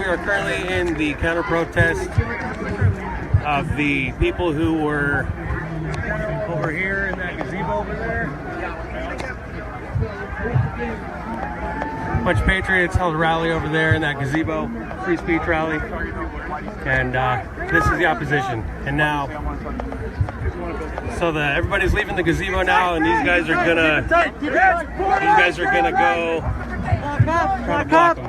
we are currently in the counter-protest of the people who were over here in that gazebo over there. A bunch of patriots held a rally over there in that gazebo, free speech rally, and this is the opposition. And now, so everybody's leaving the gazebo now, and these guys are gonna go try to block them.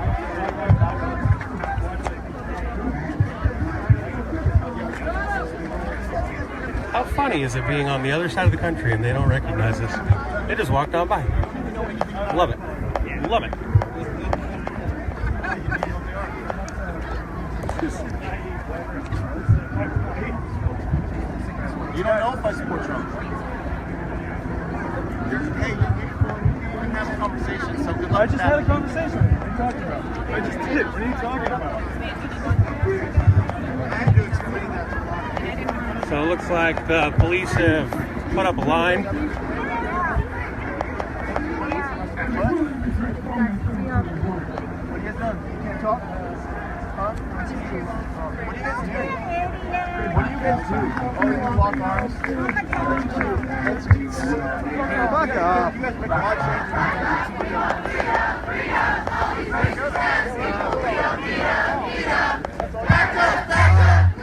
How funny is it being on the other side of the country and they don't recognize us? They just walked on by. Love it. Love it. You don't know if I support Trump. Hey, you can have a conversation. So good luck. I just had a conversation. What are you talking about? I just did. What are you talking about? I had to explain that to a lot. So it looks like the police have put up a line. What are you guys doing? You can't talk? Huh? What do you guys do? What do you guys do? Oh, you lock arms? That's cute. Fuck off. You guys make a lot of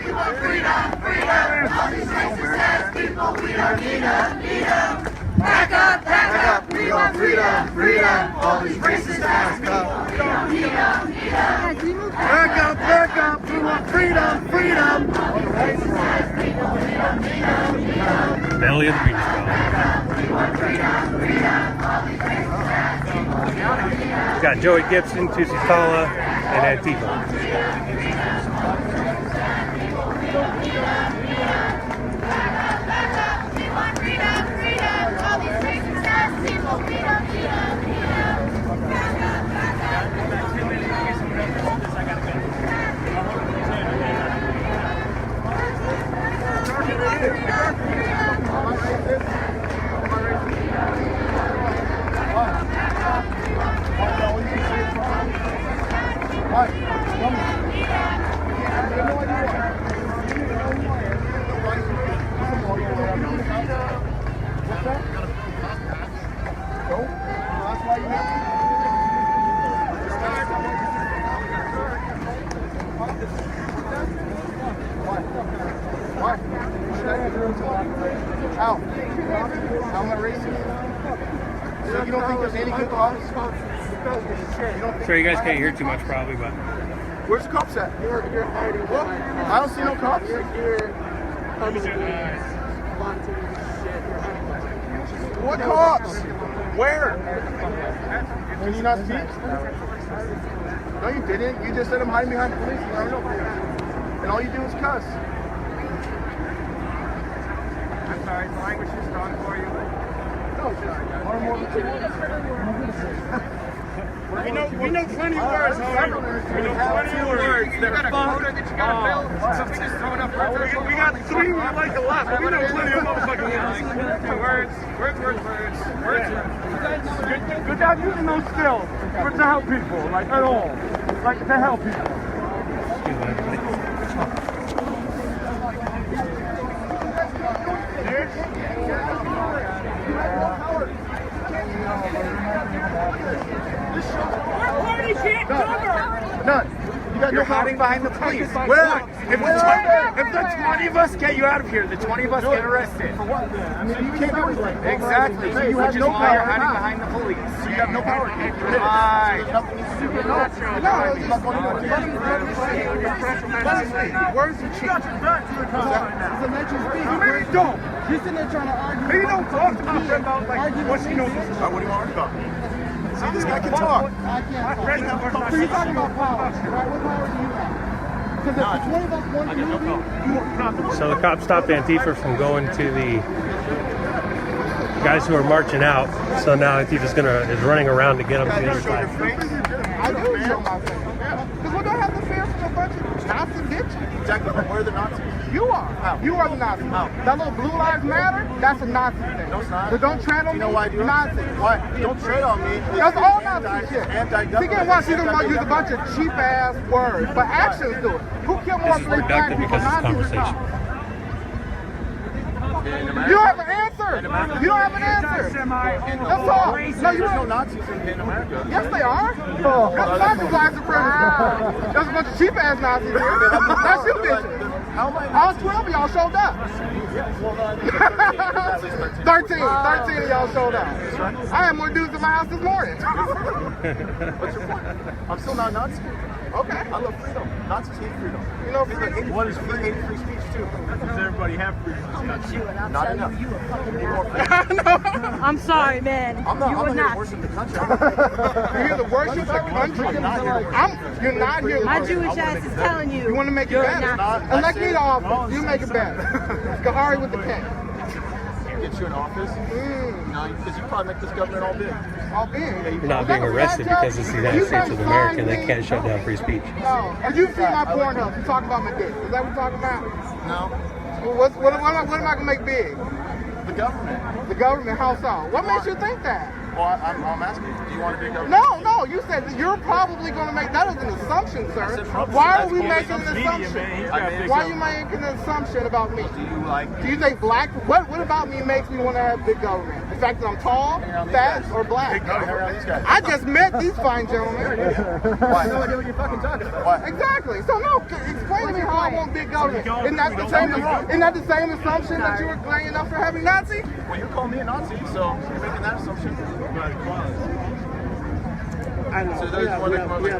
We want freedom, freedom. All these racist people, we don't need them. Back up, we want freedom, freedom. All these racist ass people, we don't need them. Back up, we want freedom, freedom. All the racist ass people, we don't need them. Belly of the beach ball. We've got Joey Gibson, Tusi Tala, and AntiFa. How? How am I racist? So you don't think there's any good cops? Sure, you guys can't hear too much probably, but Where's the cops at? You're hiding. What? I don't see no cops. What cops? Where? Can you not see? No, you didn't. You just said I'm hiding behind police. And all you do is cuss. I'm sorry, the language is strong for you. No, one more than two. We know plenty of words, however. We know plenty of words. You got a quota that you got to fill? So we just throwing up words. We got three we like to laugh, but we know plenty of motherfucking words. Words. Good job using those skills to help people, like at all. Like to help people. None. You got You're hiding behind the police. Where? If the 20 of us get you out of here, the 20 of us get arrested. For what? I mean, you can't do anything. Exactly. So you Which have is no why you're power. hiding behind the police. So you have no power. Right. Where's the chief? Maybe you don't. You're sitting there trying to argue. Maybe you don't talk about like what you know. What do you want to talk? See, this guy can talk. I can't talk. So you're talking about power, right? What power do you have? Because if the 20 of us want to move, so the cops stopped Antifa from going to the guys who are marching out. So now Antifa's is running around to get them to the other side. I do show my face. Because we're going to have to fear from a bunch of cops and bitches. Exactly. Where are the Nazis? You are. You are the Nazi. That little Blue Lives Matter, that's a Nazi thing. No, it's not. But don't tread on me. You know why I do it? Nazi. Why? Don't tread on me. That's all Nazi shit. Anti-government. See, again, watch, she's gonna use a bunch of cheap ass words, but actions do it. Who killed more This is black productive people, because it's Nazis or conversation. cops? You don't have an answer. You don't have an answer. That's all. No, you There's no don't. Nazis in America. Yes, they are. That's Nazi black supremacists. There's a bunch of cheap ass Nazis here. That's you bitches. How am I? All 12 of y'all showed up. 13 of y'all showed up. I had more dudes in my house this morning. What's your point? I'm still not Nazi. Okay. I love freedom. Nazis hate freedom. You know, freedom. What is free? Hate free speech too. Does everybody have freedom? Not enough. I'm sorry, man. I'm not. You I'm would not here to not. worship the country. You're here to worship the country. I'm not here to worship. You're not here to My worship. Jewish ass is telling you. You want to make it you're better. not. Elect me to office. You make it better. Kahari with the K. Get you in office. No, because you probably make this government all big. All big. You're not being arrested because it's the United States of America and they can't shut down free speech. Oh, you see my Pornhub. You talking about my dick. Is that what you're talking about? No. Well, what am I going to make big? The government. The government, how so? What makes you think that? Well, I'm asking you, do you want a big government? No, you said that you're probably going to make, that is an assumption, sir. Why are we making an assumption? Why are you making an assumption about me? Do you like... Do you think black, what about me makes me want to have big government? The fact that I'm tall, fat, or black? I just met these fine gentlemen. Why? No idea what you're fucking talking about. Why? Exactly. So no, explain to me how I want big government. Isn't that the same assumption that you were laying up for having Nazi? Well, you call me a Nazi, so you're making that assumption. I know. So those one that come like,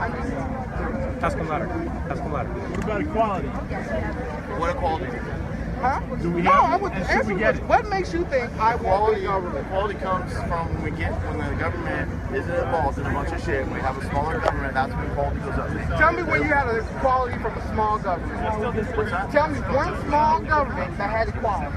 I need to. Ask them louder. Ask them louder. What about equality? what equality? Huh? Do we No, have I it? would And should answer we get it? what makes you think I want big government? Equality comes from when the government isn't involved in a bunch of shit. We have a smaller government. That's when equality goes up. Tell me when you had equality from a small government. What's that? Tell me one small government that had equality.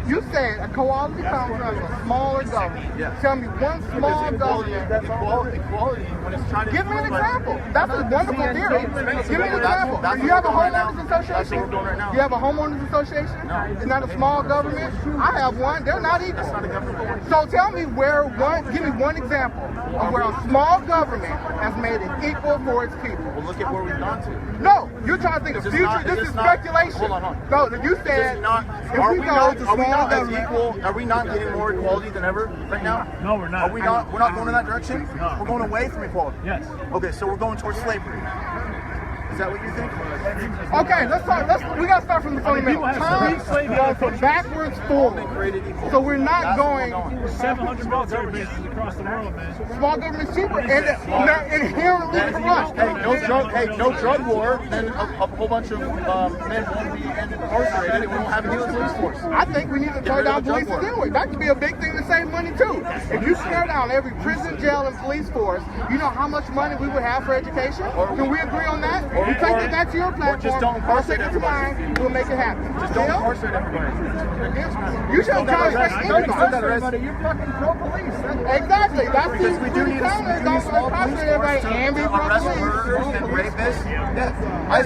You said equality comes from a smaller government. Yes. Tell me one small government. Equality when it's trying to... Give me an example. That's a wonderful theory. Give me an example. That's You have a what we're doing right now. homeowners That's what association? we're doing right now. You have a homeowners association? No. It's not a small government? I have one. They're not equal. That's not a government. So tell me give me one example of where a small government has made it equal for its people. Well, look at where we've gone to. No, you're trying to think of Is this future. not- is This this is not- speculation. hold on. No, you Is said this not, if are we we go not, to are we small not as government, equal? Are we not getting more equality than ever right now? No, we're not. Are we not? We're not going in that direction. No. We're going away from equality. Yes. Okay, so we're going towards slavery. Is that what you think? Okay, we gotta start from the fundamental. people have Time street slavery goes from backwards forward. Created equal. So we're not That's going. what we're 700 military bases across the world, man. Small government's cheaper and they're inherently corrupt. Hey, no drug war, then a whole bunch of men won't be incarcerated and we won't have a new police force. I think we need to tear down police anyway. That could be a big thing to save money too. If you tear down every prison, jail, and police force, you know how much money we would have for education? Can we agree on that? You take that back to your platform. just don't I'll take incarcerate it to mine. We'll make it happen. Just don't Deal? incarcerate everybody. You shouldn't try to arrest anybody. You're fucking pro-police. Exactly. That's Because we do need a don't small police incarcerate everybody force and be to arrest pro-police. murderers and rapists. I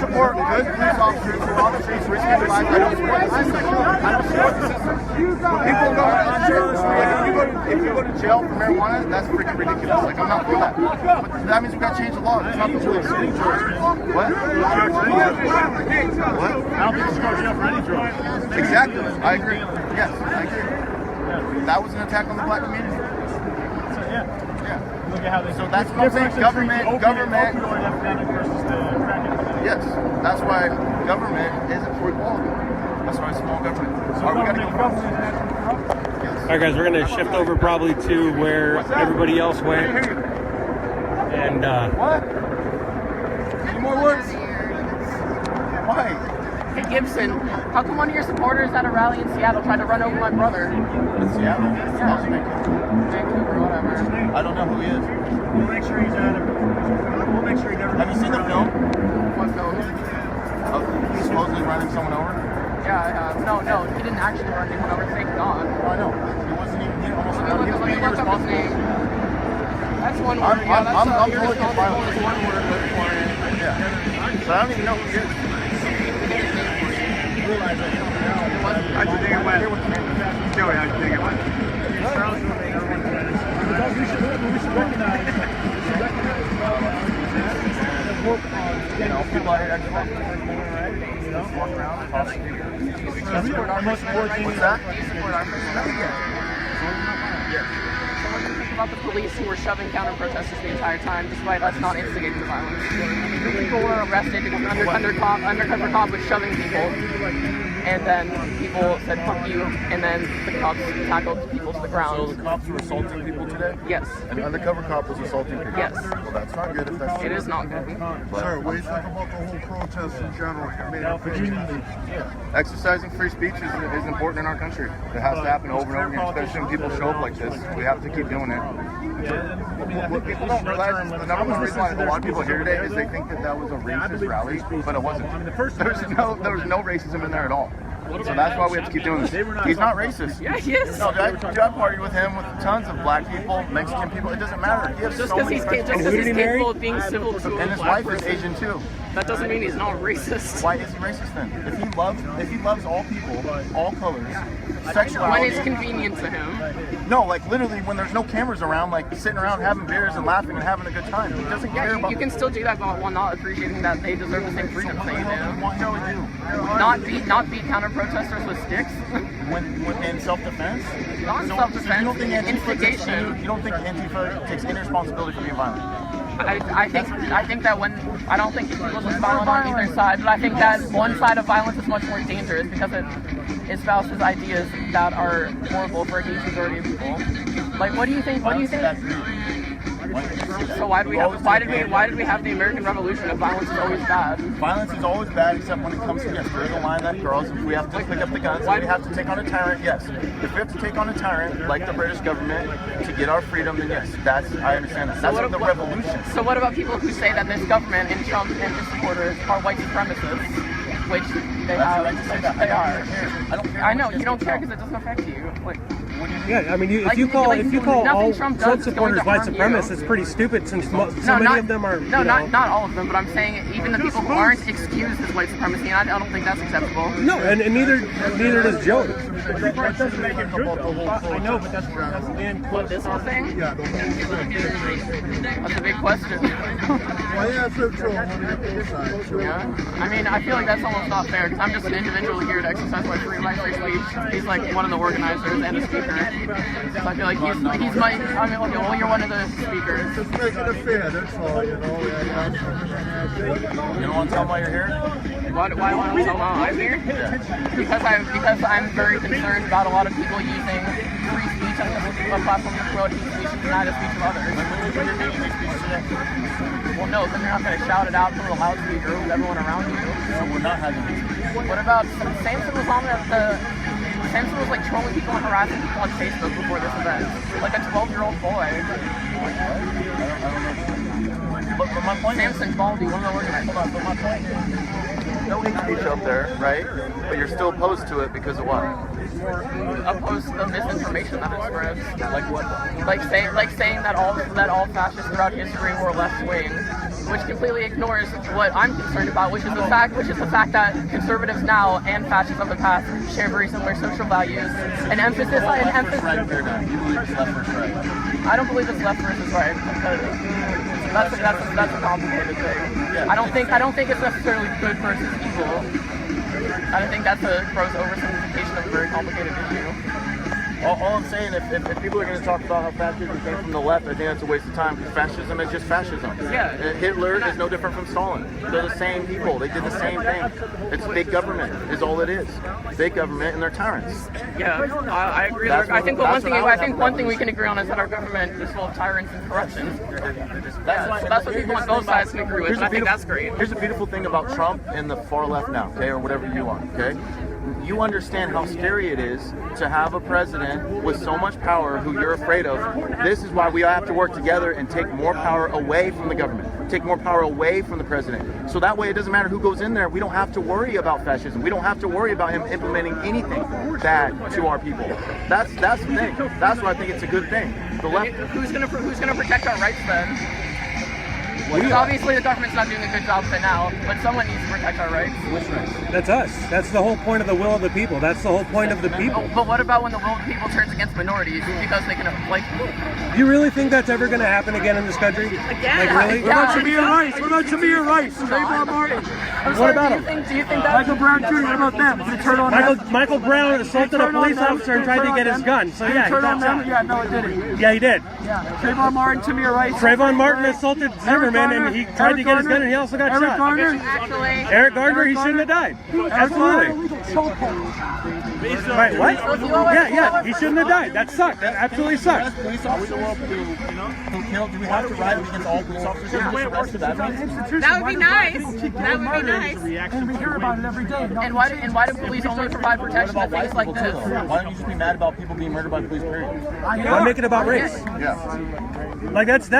support good police officers who are on the streets risking their lives. I don't support the system. When people go if you go to jail for marijuana, that's freaking ridiculous. Like, I'm not for that. But that means we got to change the law. It's not the choice. What? What? I don't think you should go to jail for any drugs. Exactly. I agree. Yes, I agree. That was an attack on the black community. Yeah. Yeah. Look at how they... So that's what I'm saying. Government. Opioid epidemic versus the crack epidemic. Yes. That's why government isn't for equality. That's why small government. So Are we gotta government go is naturally corrupt. All right, guys, we're going to shift over probably to where everybody else went. And What? Any more words? Why? Hey Gibson, how come one of your supporters at a rally in Seattle tried to run over my brother? In Seattle? Vancouver, whatever. I don't know who he is. We'll make sure he's out of... We'll make sure he never... Have you seen the film? What film? Of he's supposedly running someone over? Yeah, I have. No, he didn't actually run anyone over, thank God. Oh, I know. He wasn't even. He almost. Let me He was look being up his irresponsible. name. That's one one word. Yeah, that's I'm your totally response fine. is one word for it. Yeah. So I don't even know who it is. How'd you think it went? Joey, how'd you think it went? We should recognize. You know, people out here actually walk around, talk to people. What's that? What do you think about the police who were shoving counter protesters the entire time, despite us not instigating the violence? People were arrested because an undercover cop was shoving people, and then people said "fuck you," and then the cops tackled people to the ground. So the cops were assaulting people today? Yes. An undercover cop was assaulting people? Yes. Well, that's not good if that's true. It is not good. Sir, what do you think about the whole protest in general? Exercising free speech is important in our country. It has to happen over and over again, especially when people show up like this. We have to keep doing it. What people don't realize is the number one reason why a lot of people are here today is they think that was a racist rally, but it wasn't. There was no racism in there at all. So that's why we have to keep doing this. He's not racist. Yeah, he is. No, I partied with him with tons of black people, Mexican people. It doesn't matter. He has Just so because many he's friends. capable of being civil to And a his black wife is person, Asian too. that doesn't mean he's not racist. Why is he racist then? If he loves all people, all colors, When sexuality. it's convenient to him. No, like literally when there's no cameras around, like sitting around having beers and laughing and having a good time. He doesn't care Yeah, about. you can still do that while not appreciating that they deserve the same freedoms that you do. What do we do? Not beat counter protesters with sticks. When in self-defense? Not So self-defense, you don't think instigation. You don't think Antifa takes any responsibility for being violent? I think that when I don't think people was violent on either side, but I think that one side of violence is much more dangerous because it espouses ideas that are horrible for a huge majority of people. Like, what do you think? What do you think? So why did we have the American Revolution if violence is always bad? Violence is always bad, except when it comes to the line that girls. If we have to pick up the guns, we have to take on a tyrant. Yes, if we have to take on a tyrant like the British government to get our freedom, then yes, I understand that. That's the revolution. So what about people who say that this government and Trump and his supporters are white supremacists? Which they are. They are. I don't care. I know you don't care because it doesn't affect you. Like, Yeah, I mean, if Like, you call nothing all Trump does Trump is going supporters to white harm you. supremacists, it's pretty stupid since so many of them are. Not all of them, but I'm saying even the people who aren't excused as white supremacy, and I don't think that's acceptable. No, and neither does Joey. That doesn't make it good though. I know, but that's again. What, this whole thing? Yeah, the whole That's a big question. Well, yeah, true. Yeah. I mean, I feel like that's almost not fair because I'm just an individual here to exercise my free speech. He's like one of the organizers and the speaker. So I feel like he's my. I mean, okay, well, you're one of the speakers. Just making it fair, that's all, you know. You don't want to tell them why you're here? Why do I want to tell them I'm here? Because I'm very concerned about a lot of people using free speech as a platform to promote hate speech and deny the speech of others. Well, no, then you're not going to shout it out from the loudspeaker with everyone around you. So we're not having hate speech. What about Samson was on Samson was like trolling people and harassing people on Facebook before this event, like a 12-year-old boy. But my point is, Samson Baldy, one of the organizers. hold on, but my point is, no hate speech out there, right? But you're still opposed to it because of what? Opposed to the misinformation that it spreads. Like what? Like saying that all fascists throughout history were left wing, which completely ignores what I'm concerned about, which is the fact that conservatives now and fascists of the past share very similar social values and emphasis. Right here now. You believe it's left versus right? I don't believe it's left versus right. That's a complicated thing. I don't think it's necessarily good versus evil. I don't think that's a gross oversimplification of a very complicated issue. All I'm saying, if people are going to talk about how fascism came from the left, I think that's a waste of time because fascism is just fascism. Yeah. Hitler is no different from Stalin. They're the same people. They did the same thing. It's big government is all it is. Big government and they're tyrants. Yeah, I agree. I think one thing we can agree on is that our government is full of tyrants and corruption. That's what people on both sides can agree with, and I think that's great. Here's the beautiful thing about Trump and the far left now, okay, or whatever you are, okay? You understand how scary it is to have a president with so much power who you're afraid of. This is why we have to work together and take more power away from the government, take more power away from the president. So that way it doesn't matter who goes in there. We don't have to worry about fascism. We don't have to worry about him implementing anything bad to our people. That's the thing. That's why I think it's a good thing. The left. Who's gonna protect our rights then? Because obviously the government's not doing a good job of it now, but someone needs to protect our rights. Which rights? That's us. That's the whole point of the will of the people. That's the whole point of the people. But what about when the will of the people turns against minorities because they can like? You really think that's ever going to happen again in this country? Again? Like, really? Yeah. What about Tamir Rice? What about Tamir Rice? Trayvon Martin? What about him? Do you think that? Michael Brown Jr. What about them? Did you turn on them? Michael Brown assaulted a Turn on police them? officer and Did you tried to turn get on his them? gun. So Did yeah, you turn he on got them? shot. Yeah, no, it didn't. Yeah, he did. Yeah. Trayvon Martin, Tamir Rice. Trayvon Martin assaulted Zimmerman and he tried to get his gun and he also got Eric shot. Garner. Actually, Eric Gardner, he shouldn't have died. Absolutely. Right, what? Yeah, he shouldn't have died. That sucked. That absolutely sucked. Police officers who killed. Do we have to ride against all police officers? that would be nice. That would be nice. And we hear about it every day. And why do police only provide protection to things like this? Why don't you just be mad about people being murdered by police? Period. Why make it about race? Yeah. Like that's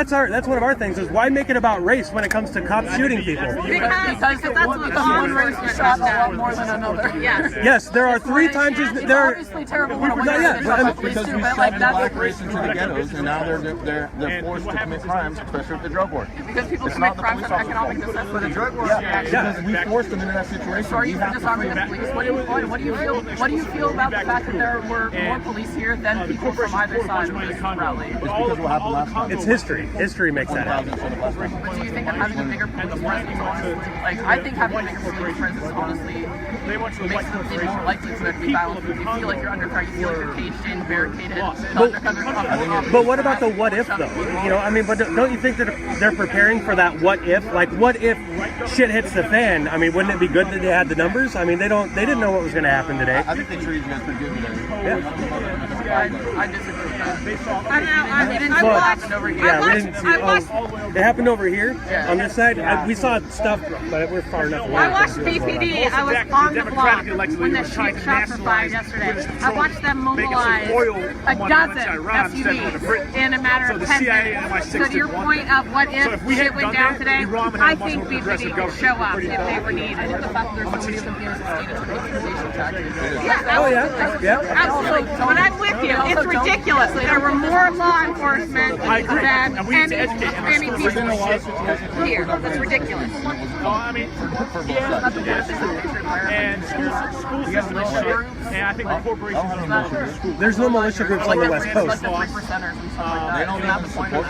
one of our things is why make it about race when it comes to cops shooting people? Because that's what one race is shot a lot more than another. Yes. Yes, there are 3 times as It's there are. obviously terrible when a No, woman yeah, is but shot by I'm- police Because too, we but shoved like the that's black race into the ghettos, and now they're forced to commit crimes, especially with the drug war. because people It's commit not the crimes police of officer's economic fault. necessity. The drug war. Yeah, because we forced them into that situation. So are you We for have to disarming free the them. police? What do you feel? What do you feel about the fact that there were more police here than people from either side of this rally? It's because what happened last time. It's history. History makes that happen. But do you think that having a bigger police presence, honestly, like I think having a bigger police presence, honestly, makes it more likely for there to be violence. If you feel like you're under threat, you feel like you're caged in, barricaded. But what about the what if though? You know, I mean, but don't you think that they're preparing for that what if? Like, what if shit hits the fan? I mean, wouldn't it be good that they had the numbers? I mean, they didn't know what was going to happen today. I think they treated you guys pretty good today. I disagree with that. I don't know. We didn't I see what watched. happened over here. Yeah, we watched- didn't see. I watched- It happened over here Yeah. on this side. We saw stuff, but we're far enough away. I watched BPD. I was on the block when the shots were fired yesterday. I watched them mobilize a dozen SUVs in a matter of 10 minutes. So to your point of what if shit went down today, I think BPD would show up if they were needed. The fact that there's so many civilians in state is an intimidation tactic. Yeah, Oh yeah. absolutely. But I'm with you. It's ridiculous. There were more law enforcement than any people here. That's ridiculous. And school system is shit. And I think the corporations. There's no militia groups on the West Like Coast. the 3%ers and stuff like that. They don't even support you.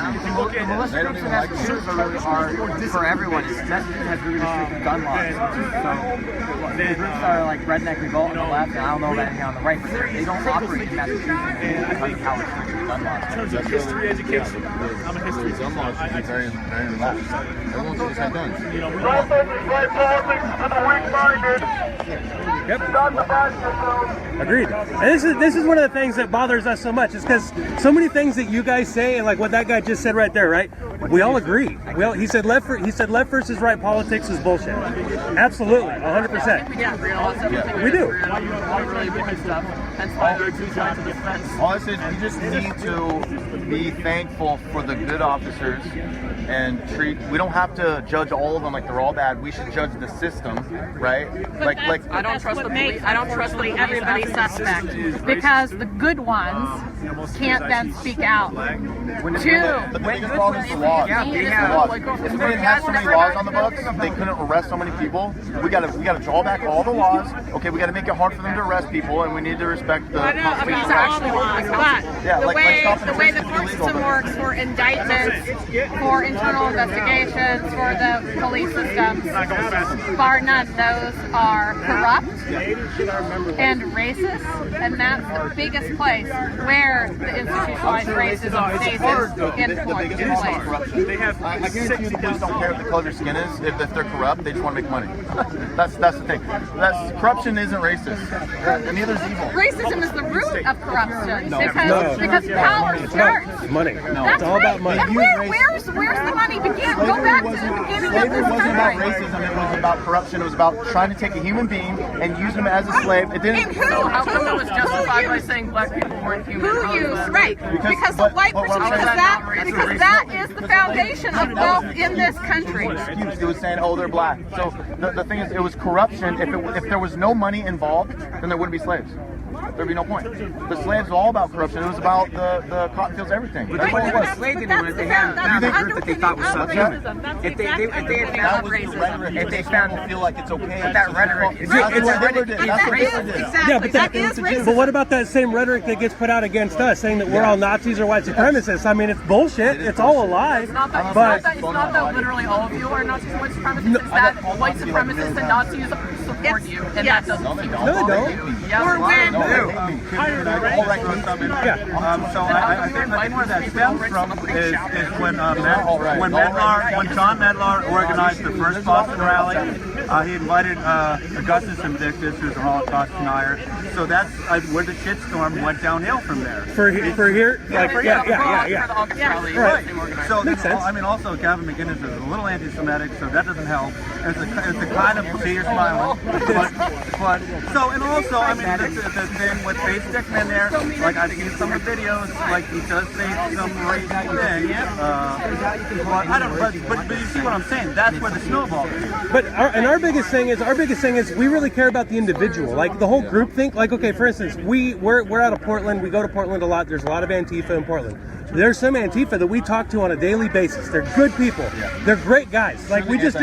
They don't even like you. For everyone, this has really restricted gun laws. So the groups are like Redneck Revolt on the left, and I don't know about anything on the right, but they don't operate in Massachusetts because of how restricted gun laws In terms of history education, I'm a history Gun laws should be very, very relaxed. Everyone should just have guns. You know, we Don't fight politics for the weak-minded. Stop the violence. Agreed. And this is one of the things that bothers us so much. Is because so many things that you guys say and like what that guy just said right there, right? We all agree. He said left versus right politics is bullshit. Absolutely, 100%. We do agree on almost everything. We do. Really boring stuff. That's why we're two sides of the fence. All I said, we just need to be thankful for the good officers and we don't have to judge all of them like they're all bad. We should judge the system, right? Like I don't trust the police. I don't trust the police. Everybody suspect because the good ones can't then speak out. But the biggest problem is the laws. If we didn't have so many laws on the books, they couldn't arrest so many people. We gotta draw back all the laws. Okay, we gotta make it hard for them to arrest people, and we need to respect the I know, I mean, Constitution. it's all laws, but Yeah, the like way the stop court and system works for indictments, for internal investigations, for the police systems, far none of those are corrupt and racist, and that's the biggest place where the institutionalized racism stays in place. They have I guarantee you the police don't care if the color of your skin is. If they're corrupt, they just want to make money. That's the thing. Corruption isn't racist. Neither is evil. Racism is the root of corruption because power starts. Money. That's It's all right. about money. And where's the money begin? Go back to the beginning of Slavery this wasn't about country. racism. It was about corruption. It was about trying to take a human being and use him as a slave. It didn't. And who- So how come it was justified by saying black people weren't human? Who used right? Because the but white what person, I'm saying- because that is the foundation of wealth in this country. Excuse. It was saying, oh, they're black. So the thing is, it was corruption. If there was no money involved, then there wouldn't be slaves. There'd be no point. The slaves were all about corruption. It was about the cotton fields, everything. But what the slaves didn't do is they had found a group that they thought was subhuman. If they had found racism, if they found feel like it's okay. but that rhetoric is That's what Hitler did. That's what Hitler did. Yeah, but what about that same rhetoric that gets put out against us, saying that we're all Nazis or white supremacists? I mean, it's bullshit. It's all a lie. It's not that literally all of you are Nazis and white supremacists. It's that white supremacists and Nazis support you, and that doesn't seem to No, they don't. Yeah, or when. So I think where that stems from is when John Medlar organized the first Boston rally. He invited Augustus Invictus, who's a Holocaust denier. So that's where the shitstorm went downhill from there. For here, like, yeah. Right. So Makes sense. I mean, also Gavin McInnes is a little anti-Semitic, so that doesn't help. It's a kind of see you're smiling, but so and also I mean the thing with Faith Stickman there, like I've seen some of the videos, like he does say some racist things. But I don't. But you see what I'm saying? That's where the snowball is. But our biggest thing is we really care about the individual. Like the whole group think. Like, okay, for instance, we're out of Portland. We go to Portland a lot. There's a lot of Antifa in Portland. There's some Antifa that we talk to on a daily basis. They're good people. They're great guys. Like we just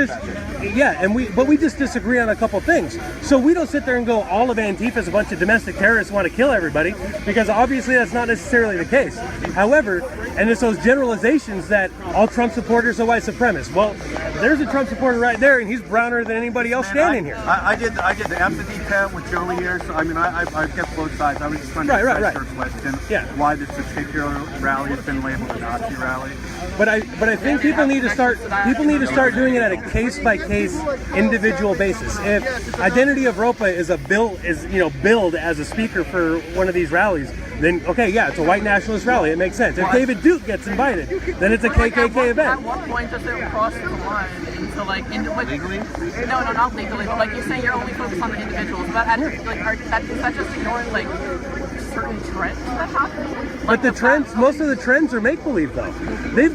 but we just disagree on a couple things. So we don't sit there and go, all of Antifa is a bunch of domestic terrorists who want to kill everybody, because obviously that's not necessarily the case. However, and it's those generalizations that all Trump supporters are white supremacists. Well, there's a Trump supporter right there, and he's browner than anybody else standing here. I did the empathy test with Joey here, so I mean I kept both sides. I was just trying to decipher her question. Why this particular rally has been labeled a Nazi rally. But I think people need to start doing it at a case by case individual basis. If Identity of Europa is billed as a speaker for one of these rallies, then okay, yeah, it's a white nationalist rally. It makes sense. If David Duke gets invited, then it's a KKK event. At what point does it cross the line into legally? No, not legally. But like you're saying, you're only focused on the individuals. But is that just ignoring like certain trends that happen? But the trends, most of the trends are make believe though.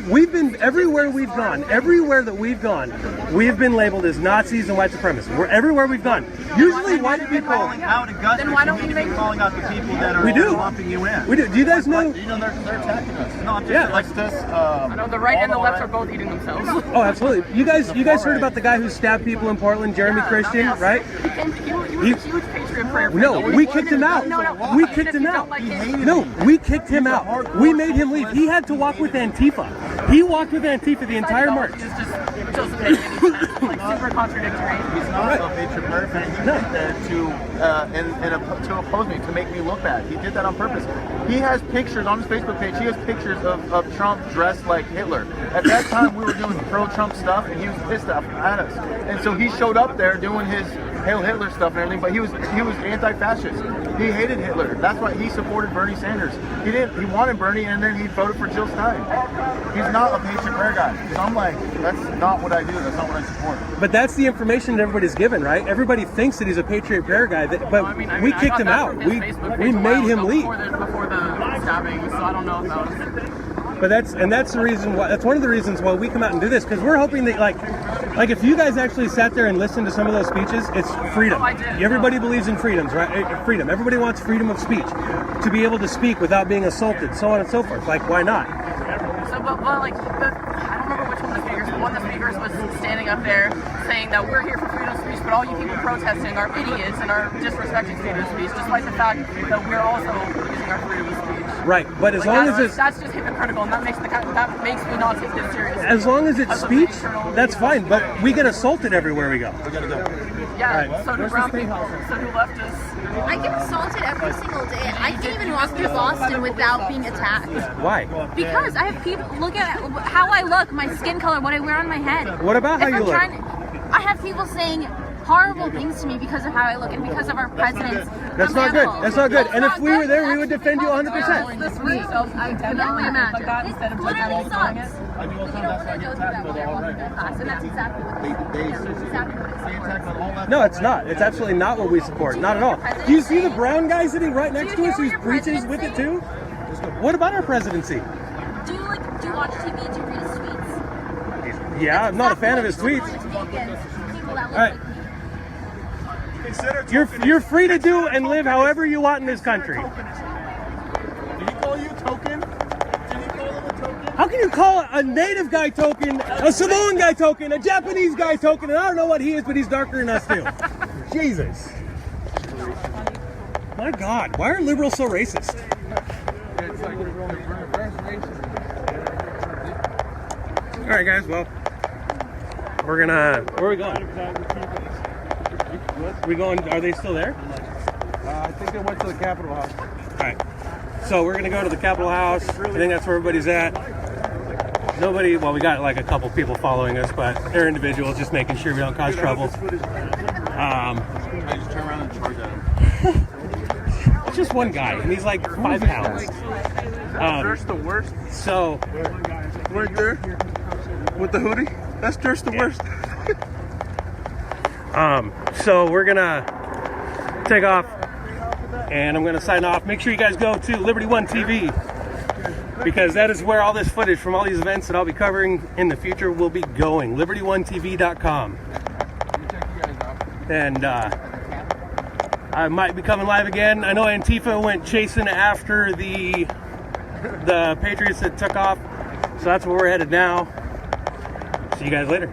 We've been everywhere we've gone. Everywhere that we've gone, we've been labeled as Nazis and white supremacists. We're everywhere we've gone. Usually white people. Then why don't we make calling out the people that are lumping you in? We do. Do you guys know? You know they're attacking us. No, just like this. I know the right and the left are both eating themselves. Oh, absolutely. You guys heard about the guy who stabbed people in Portland, Jeremy Christian, right? He was a huge patriot prayer. No, we kicked him out. We kicked him out. No, we kicked him out. We made him leave. He had to walk with Antifa. He walked with Antifa the entire march. It just doesn't make any sense. Like super contradictory. He's not a patriot prayer fan. He went there to oppose me, to make me look bad. He did that on purpose. He has pictures on his Facebook page. He has pictures of Trump dressed like Hitler. At that time, we were doing pro-Trump stuff, and he was pissed off at us. And so he showed up there doing his Hail Hitler stuff and everything, but he was anti-fascist. He hated Hitler. That's why he supported Bernie Sanders. He wanted Bernie, and then he voted for Jill Stein. He's not a patriot prayer guy. So I'm like, that's not what I do. That's not what I support. But that's the information that everybody's given, right? Everybody thinks that he's a patriot prayer guy, but we kicked him out. We made him leave. Before the stabbing, so I don't know if that was. But that's the reason why. That's one of the reasons why we come out and do this, because we're hoping that like if you guys actually sat there and listened to some of those speeches, it's freedom. Everybody believes in freedoms, right? Freedom. Everybody wants freedom of speech, to be able to speak without being assaulted, so on and so forth. Like, why not? So, but like, I don't remember which one of the speakers, but one of the speakers was standing up there saying that we're here for freedom of speech, but all you people protesting are idiots and are disrespecting freedom of speech, despite the fact that we're also using our freedom of speech. Right, but as long as that's just hypocritical, and that makes me not take this seriously. As long as it's speech, that's fine. But we get assaulted everywhere we go. We gotta go. Yeah, right. So do brown people. So do leftists. I get assaulted every single day. I can't even walk through Boston without being attacked. Why? Because I have people look at how I look, my skin color, what I wear on my head. What about how you look? I have people saying horrible things to me because of how I look and because of our president's. That's not good. That's not good. And if we were there, we would defend you 100%. This week, I can only imagine. It literally sucks. I do all the time. That's why I get attacked with all that. And that's exactly what they support. No, it's not. It's absolutely not what we support. Not at all. Do you see the brown guy sitting right next to us who preaches with it too? What about our presidency? Do you watch TV? Do you read his tweets? Yeah, I'm not a fan of his tweets. All right. You're free to do and live however you want in this country. Did he call you token? Did he call him a token? How can you call a native guy token, a Samoan guy token, a Japanese guy token, and I don't know what he is, but he's darker than us too. Jesus. My God, why are liberals so racist? All right, guys. Well, we're gonna. Where are we going? We going? Are they still there? I think they went to the Capitol House. All right. So we're gonna go to the Capitol House. I think that's where everybody's at. Nobody. Well, we got like a couple people following us, but they're individuals, just making sure we don't cause trouble. I just turn around and charge at him. It's just one guy, and he's like 5 pounds. Dirt's the worst. So. Right there. With the hoodie. That's Dirt's the worst. So we're gonna take off, and I'm gonna sign off. Make sure you guys go to Liberty One TV, because that is where all this footage from all these events that I'll be covering in the future will be going. LibertyOneTV.com. And I might be coming live again. I know Antifa went chasing after the Patriots that took off, so that's where we're headed now. See you guys later.